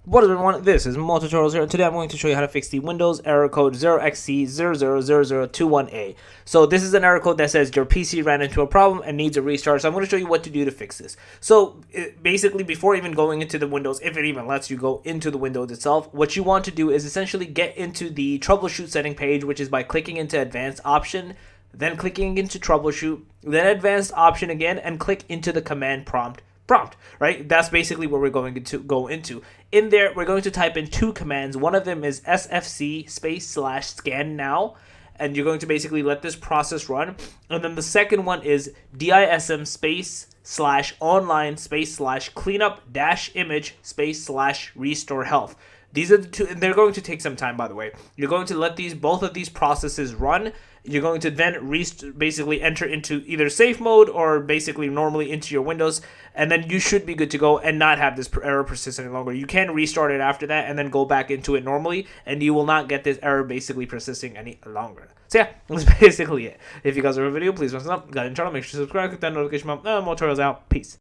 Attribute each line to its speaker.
Speaker 1: What is everyone? This is Mo Tutorials here, and today I'm going to show you how to fix the Windows error code 0xc000021a. So this is an error code that says your PC ran into a problem and needs a restart. So I'm going to show you what to do to fix this. So basically, before even going into the Windows, if it even lets you go into the Windows itself, what you want to do is essentially get into the troubleshoot setting page, which is by clicking into advanced option, then clicking into troubleshoot, then advanced option again, and click into the command prompt, right? That's basically what we're going to go into. In there, we're going to type in two commands. One of them is sfc /scan now, and you're going to basically let this process run. And then the second one is dism /online /cleanup -image /restore health. These are the two, and they're going to take some time, by the way. You're going to let both of these processes run. You're going to then basically enter into either safe mode or basically normally into your Windows, and then you should be good to go and not have this error persist any longer. You can restart it after that and then go back into it normally, and you will not get this error basically persisting any longer. So yeah, that's basically it. If you guys like the video, please thumbs up. Got in channel, make sure to subscribe, click that notification bell. More tutorials out. Peace.